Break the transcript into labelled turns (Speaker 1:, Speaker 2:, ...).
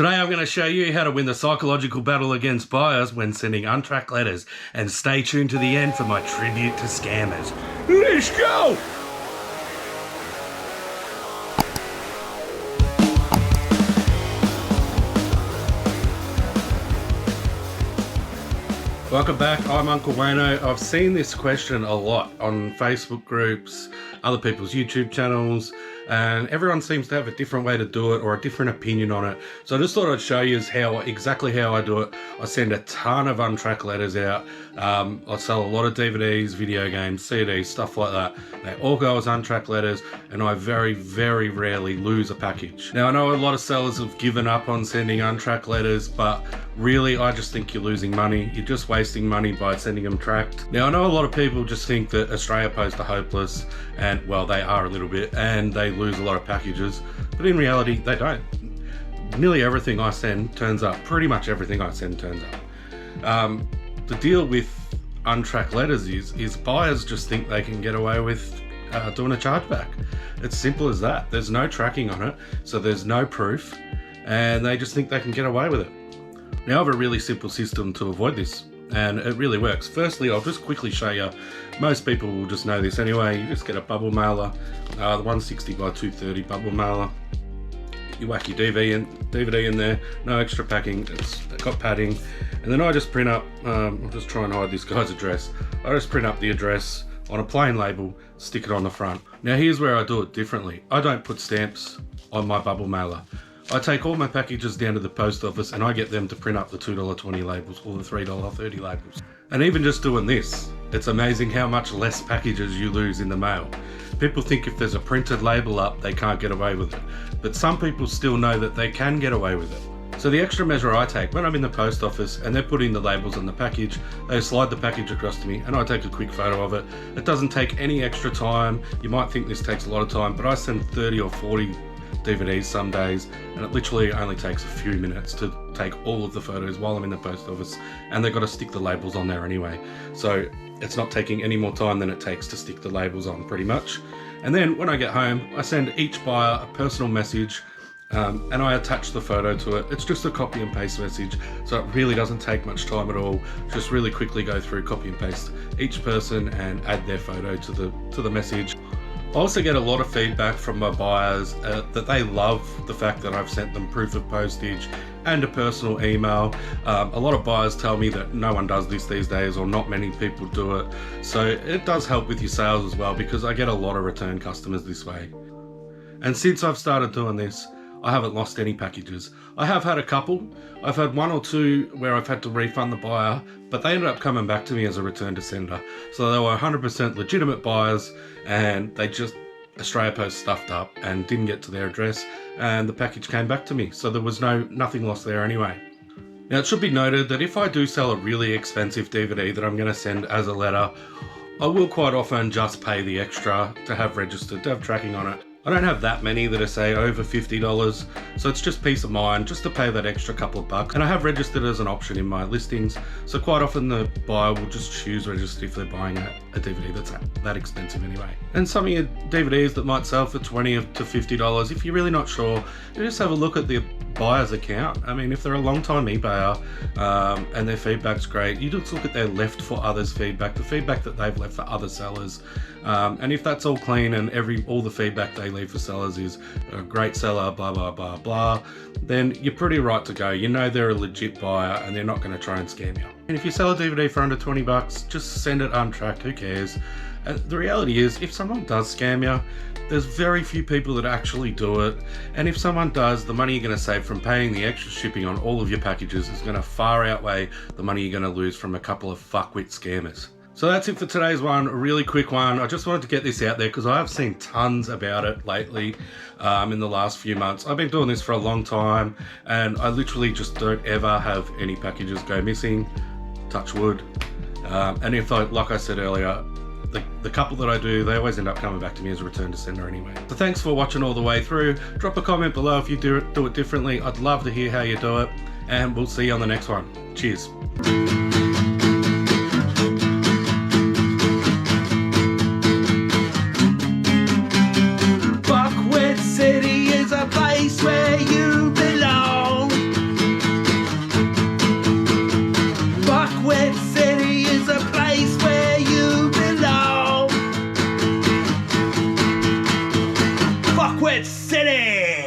Speaker 1: Today I'm going to show you how to win the psychological battle against buyers when sending untracked letters, and stay tuned to the end for my tribute to scammers. Let's go! Welcome back, I'm Uncle Wayno. I've seen this question a lot on Facebook groups, other people's YouTube channels, and everyone seems to have a different way to do it or a different opinion on it. So I just thought I'd show you exactly how I do it. I send a ton of untracked letters out. I sell a lot of DVDs, video games, CDs, stuff like that. They all go as untracked letters, and I very, very rarely lose a package. Now I know a lot of sellers have given up on sending untracked letters, but really I just think you're losing money. You're just wasting money by sending them tracked. Now I know a lot of people just think that Australia Post are hopeless, and well, they are a little bit, and they lose a lot of packages, but in reality they don't. Nearly everything I send turns up. Pretty much everything I send turns up. The deal with untracked letters is buyers just think they can get away with doing a chargeback. It's simple as that. There's no tracking on it, so there's no proof, and they just think they can get away with it. Now I have a really simple system to avoid this, and it really works. Firstly, I'll just quickly show you. Most people will just know this anyway. You just get a bubble mailer, the 160 by 230 bubble mailer. You whack your DVD in there, no extra packing, it's got padding. And then I just print up, I'll just try and hide this guy's address. I just print up the address on a plain label, stick it on the front. Now here's where I do it differently. I don't put stamps on my bubble mailer. I take all my packages down to the post office and I get them to print up the $2.20 labels or the $3.30 labels. And even just doing this, it's amazing how much less packages you lose in the mail. People think if there's a printed label up, they can't get away with it. But some people still know that they can get away with it. So the extra measure I take, when I'm in the post office and they're putting the labels on the package, they slide the package across to me and I take a quick photo of it. It doesn't take any extra time. You might think this takes a lot of time, but I send 30 or 40 DVDs some days, and it literally only takes a few minutes to take all of the photos while I'm in the post office, and they've got to stick the labels on there anyway. So it's not taking any more time than it takes to stick the labels on, pretty much. And then when I get home, I send each buyer a personal message, and I attach the photo to it. It's just a copy and paste message, so it really doesn't take much time at all. Just really quickly go through, copy and paste each person and add their photo to the message. I also get a lot of feedback from my buyers that they love the fact that I've sent them proof of postage and a personal email. A lot of buyers tell me that no one does this these days, or not many people do it. So it does help with your sales as well, because I get a lot of return customers this way. And since I've started doing this, I haven't lost any packages. I have had a couple. I've had one or two where I've had to refund the buyer, but they ended up coming back to me as a return to sender. So they were 100% legitimate buyers, and they just Australia Post stuffed up and didn't get to their address, and the package came back to me. So there was nothing lost there anyway. Now it should be noted that if I do sell a really expensive DVD that I'm going to send as a letter, I will quite often just pay the extra to have registered, to have tracking on it. I don't have that many that are, say, over $50, so it's just peace of mind just to pay that extra couple of bucks. And I have registered as an option in my listings, so quite often the buyer will just choose registered if they're buying a DVD that's that expensive anyway. And some of your DVDs that might sell for $20 to $50, if you're really not sure, you just have a look at the buyer's account. I mean, if they're a long time eBayer and their feedback's great, you just look at their left for others feedback, the feedback that they've left for other sellers, and if that's all clean and all the feedback they leave for sellers is a great seller, blah blah blah blah, then you're pretty right to go. You know they're a legit buyer and they're not going to try and scam you. And if you sell a DVD for under 20 bucks, just send it untracked, who cares? The reality is, if someone does scam you, there's very few people that actually do it, and if someone does, the money you're going to save from paying the extra shipping on all of your packages is going to far outweigh the money you're going to lose from a couple of fuckwit scammers. So that's it for today's one, a really quick one. I just wanted to get this out there because I have seen tons about it lately in the last few months. I've been doing this for a long time, and I literally just don't ever have any packages go missing, touch wood. And if like I said earlier, the couple that I do, they always end up coming back to me as a return to sender anyway. So thanks for watching all the way through. Drop a comment below if you do it differently. I'd love to hear how you do it, and we'll see you on the next one. Cheers.
Speaker 2: City is a place where you belong. Quit City!